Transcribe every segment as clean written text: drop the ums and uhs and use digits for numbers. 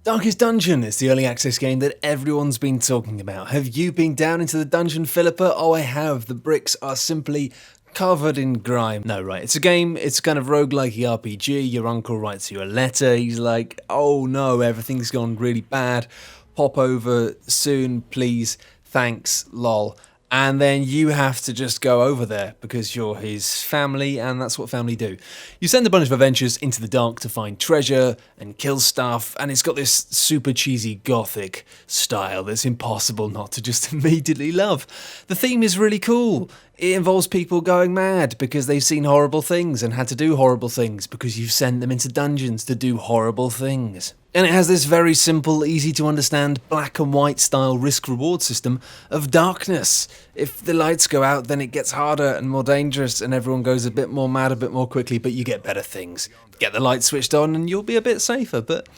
Darkest Dungeon is the early access game that everyone's been talking about. Have you been down into the dungeon, Philippa? Oh, I have. The bricks are simply covered in grime. No, right, it's a game, it's kind of roguelike RPG. Your uncle writes you a letter, he's like, oh no, everything's gone really bad. Pop over soon, please, thanks, lol. And then you have to just go over there because you're his family and that's what family do. You send a bunch of adventurers into the dark to find treasure and kill stuff, and it's got this super cheesy gothic style that's impossible not to just immediately love. The theme is really cool. It involves people going mad because they've seen horrible things and had to do horrible things because you've sent them into dungeons to do horrible things. And it has this very simple, easy to understand, black and white style risk-reward system of darkness. If the lights go out, then it gets harder and more dangerous and everyone goes a bit more mad a bit more quickly, but you get better things. Get the lights switched on and you'll be a bit safer, but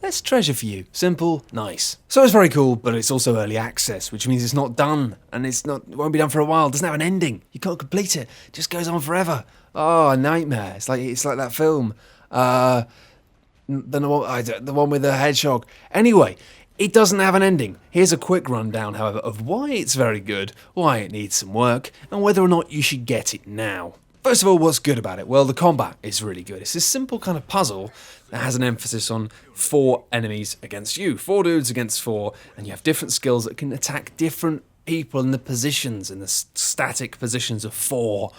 less treasure for you. Simple, nice. So it's very cool, but it's also early access, which means it's not done, and it won't be done for a while. It doesn't have an ending. You can't complete it. It just goes on forever. Oh, a nightmare. It's like that film. The one with the hedgehog. Anyway, it doesn't have an ending. Here's a quick rundown, however, of why it's very good, why it needs some work, and whether or not you should get it now. First of all, what's good about it? Well, the combat is really good. It's this simple kind of puzzle that has an emphasis on 4 enemies against you. 4 dudes against 4, and you have different skills that can attack different people in the positions, in the static positions of 4.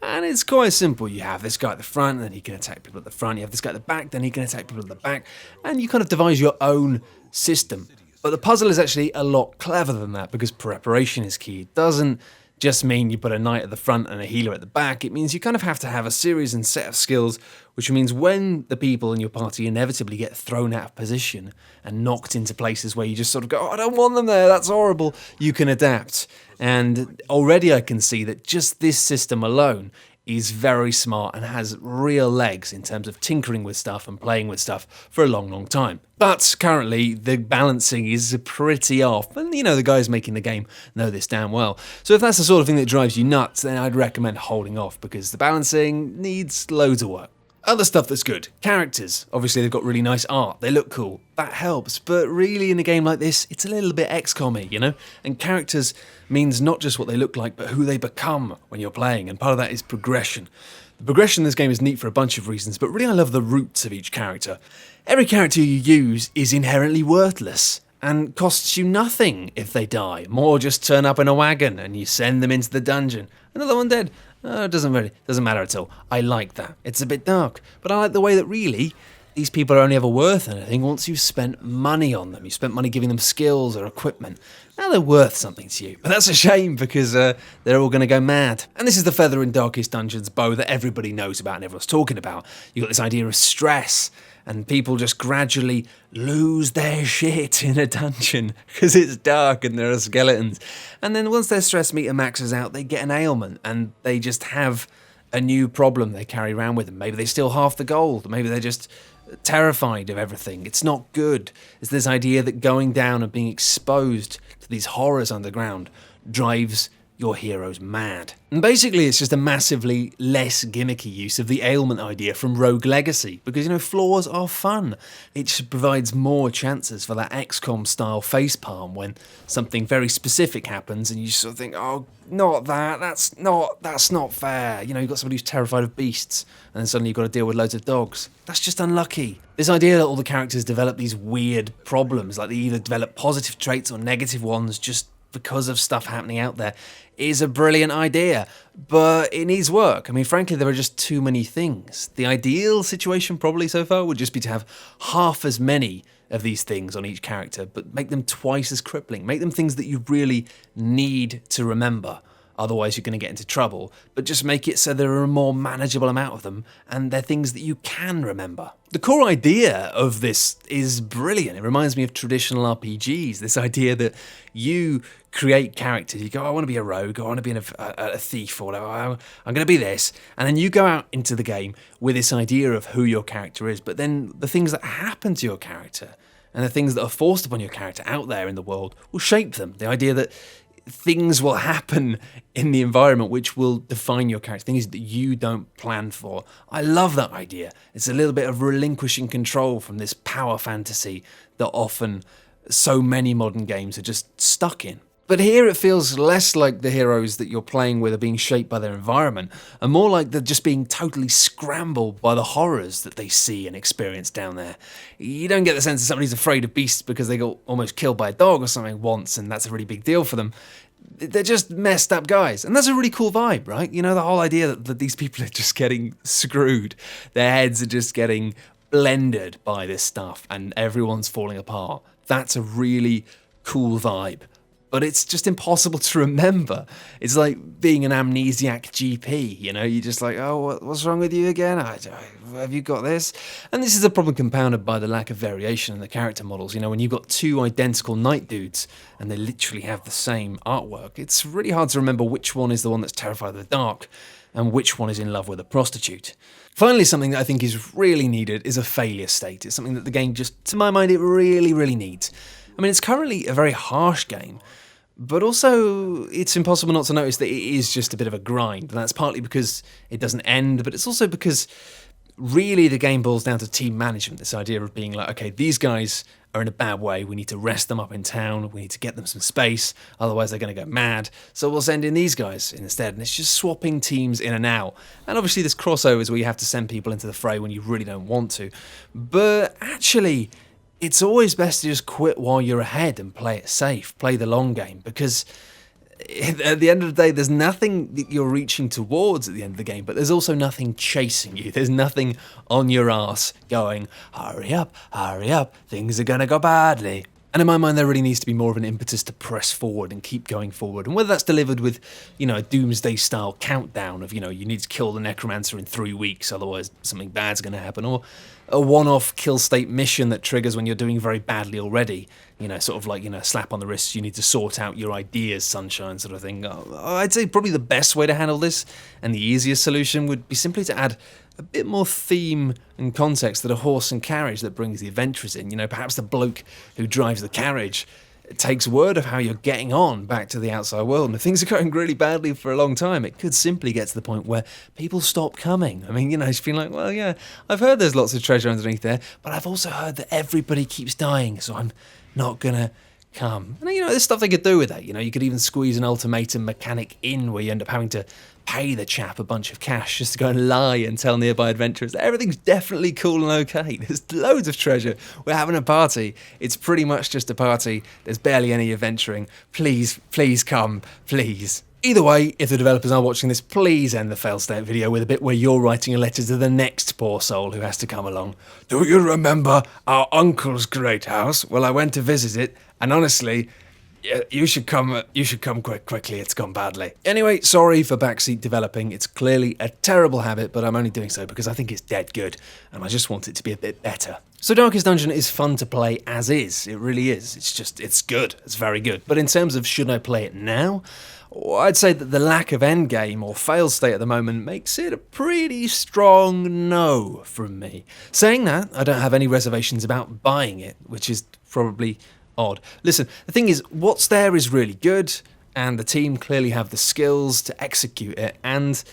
And it's quite simple. You have this guy at the front, and then he can attack people at the front. You have this guy at the back, then he can attack people at the back. And you kind of devise your own system. But the puzzle is actually a lot cleverer than that because preparation is key. It doesn't just mean you put a knight at the front and a healer at the back. It means you kind of have to have a series and set of skills, which means when the people in your party inevitably get thrown out of position and knocked into places where you just sort of go, oh, I don't want them there, that's horrible, you can adapt. And already I can see that just this system alone is very smart and has real legs in terms of tinkering with stuff and playing with stuff for a long, long time. But currently, the balancing is pretty off. And, the guys making the game know this damn well. So if that's the sort of thing that drives you nuts, then I'd recommend holding off because the balancing needs loads of work. Other stuff that's good. Characters. Obviously, they've got really nice art. They look cool. That helps. But really, in a game like this, it's a little bit XCOM-y, And characters means not just what they look like, but who they become when you're playing. And part of that is progression. The progression in this game is neat for a bunch of reasons, but really I love the roots of each character. Every character you use is inherently worthless and costs you nothing if they die. More just turn up in a wagon and you send them into the dungeon. Another one dead. It doesn't matter at all. I like that. It's a bit dark, but I like the way that really these people are only ever worth anything once you've spent money on them. You spent money giving them skills or equipment. Now they're worth something to you. But that's a shame because they're all going to go mad. And this is the feather in Darkest Dungeon's bow that everybody knows about and everyone's talking about. You've got this idea of stress, and people just gradually lose their shit in a dungeon because it's dark and there are skeletons. And then once their stress meter maxes out, they get an ailment and they just have a new problem they carry around with them. Maybe they steal half the gold. Maybe they're just terrified of everything. It's not good. It's this idea that going down and being exposed to these horrors underground drives your heroes mad. And basically it's just a massively less gimmicky use of the ailment idea from Rogue Legacy, because flaws are fun. It just provides more chances for that XCOM style facepalm when something very specific happens and you sort of think, oh, not that, that's not fair. You've got somebody who's terrified of beasts and then suddenly you've got to deal with loads of dogs. That's just unlucky. This idea that all the characters develop these weird problems, like they either develop positive traits or negative ones just because of stuff happening out there, is a brilliant idea, but it needs work. Frankly, there are just too many things. The ideal situation probably so far would just be to have half as many of these things on each character, but make them twice as crippling. Make them things that you really need to remember. Otherwise, you're going to get into trouble. But just make it so there are a more manageable amount of them, and they're things that you can remember. The core idea of this is brilliant. It reminds me of traditional RPGs. This idea that you create characters. You go, I want to be a rogue, I want to be a thief, or whatever. I'm going to be this. And then you go out into the game with this idea of who your character is. But then the things that happen to your character and the things that are forced upon your character out there in the world will shape them. The idea that things will happen in the environment which will define your character, things that you don't plan for. I love that idea. It's a little bit of relinquishing control from this power fantasy that often so many modern games are just stuck in. But here it feels less like the heroes that you're playing with are being shaped by their environment, and more like they're just being totally scrambled by the horrors that they see and experience down there. You don't get the sense that somebody's afraid of beasts because they got almost killed by a dog or something once, and that's a really big deal for them. They're just messed up guys, and that's a really cool vibe, right? You know, the whole idea that these people are just getting screwed. Their heads are just getting blended by this stuff, and everyone's falling apart. That's a really cool vibe. But it's just impossible to remember. It's like being an amnesiac GP, you know? You're just like, oh, what's wrong with you again? Have you got this? And this is a problem compounded by the lack of variation in the character models. You know, when you've got two identical knight dudes and they literally have the same artwork, it's really hard to remember which one is the one that's terrified of the dark and which one is in love with a prostitute. Finally, something that I think is really needed is a failure state. It's something that the game just, to my mind, it really, really needs. I mean, it's currently a very harsh game, but also it's impossible not to notice that it is just a bit of a grind. And that's partly because it doesn't end, but it's also because really the game boils down to team management. This idea of being like, okay, these guys are in a bad way. We need to rest them up in town. We need to get them some space. Otherwise they're going to go mad. So we'll send in these guys instead. And it's just swapping teams in and out. And obviously there's crossovers where you have to send people into the fray when you really don't want to. But actually, it's always best to just quit while you're ahead and play it safe, play the long game, because at the end of the day, there's nothing that you're reaching towards at the end of the game, but there's also nothing chasing you. There's nothing on your ass going, hurry up, things are going to go badly. And in my mind, there really needs to be more of an impetus to press forward and keep going forward. And whether that's delivered with, you know, a doomsday-style countdown of, you know, you need to kill the necromancer in 3 weeks, otherwise something bad's going to happen, or a one-off kill state mission that triggers when you're doing very badly already, you know, sort of like, you know, slap on the wrist, you need to sort out your ideas, sunshine sort of thing. I'd say probably the best way to handle this, and the easiest solution, would be simply to add a bit more theme and context to the horse and carriage that brings the adventurers in. You know, perhaps the bloke who drives the carriage takes word of how you're getting on back to the outside world, and if things are going really badly for a long time, it could simply get to the point where people stop coming. I mean, you know, it's been like, well, yeah, I've heard there's lots of treasure underneath there, but I've also heard that everybody keeps dying, so I'm not gonna come. And, you know, there's stuff they could do with that. You know, you could even squeeze an ultimatum mechanic in where you end up having to pay the chap a bunch of cash just to go and lie and tell nearby adventurers that everything's definitely cool and okay. There's loads of treasure. We're having a party. It's pretty much just a party. There's barely any adventuring. Please, please come, please. Either way, if the developers are watching this, please end the fail state video with a bit where you're writing a letter to the next poor soul who has to come along. Do you remember our uncle's great house? Well, I went to visit it, and honestly, you should come quickly, it's gone badly. Anyway, sorry for backseat developing. It's clearly a terrible habit, but I'm only doing so because I think it's dead good, and I just want it to be a bit better. So Darkest Dungeon is fun to play as is. It really is. It's good. It's very good. But in terms of should I play it now? I'd say that the lack of endgame or fail state at the moment makes it a pretty strong no from me. Saying that, I don't have any reservations about buying it, which is probably odd. Listen, the thing is, what's there is really good, and the team clearly have the skills to execute it, and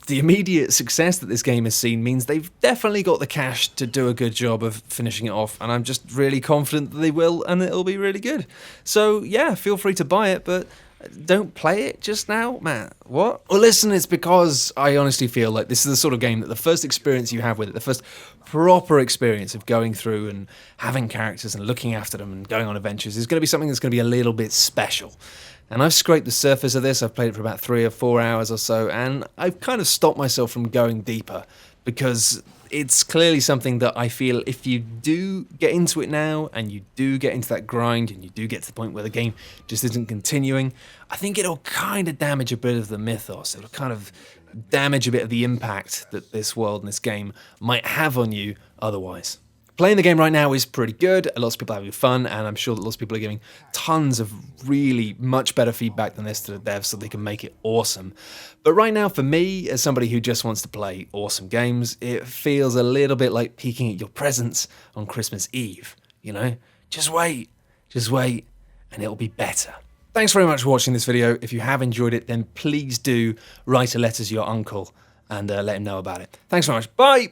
the immediate success that this game has seen means they've definitely got the cash to do a good job of finishing it off, and I'm just really confident that they will, and it'll be really good. So yeah, feel free to buy it, but don't play it just now, man. What? Well, listen, it's because I honestly feel like this is the sort of game that the first experience you have with it, the first proper experience of going through and having characters and looking after them and going on adventures, is going to be something that's going to be a little bit special. And I've scraped the surface of this. I've played it for about 3 or 4 hours or so, and I've kind of stopped myself from going deeper because it's clearly something that I feel if you do get into it now and you do get into that grind and you do get to the point where the game just isn't continuing, I think it'll kind of damage a bit of the mythos. It'll kind of damage a bit of the impact that this world and this game might have on you otherwise. Playing the game right now is pretty good. Lots of people are having fun, and I'm sure that lots of people are giving tons of really much better feedback than this to the devs so they can make it awesome. But right now, for me, as somebody who just wants to play awesome games, it feels a little bit like peeking at your presents on Christmas Eve, you know? Just wait, and it'll be better. Thanks very much for watching this video. If you have enjoyed it, then please do write a letter to your uncle and let him know about it. Thanks very much. Bye!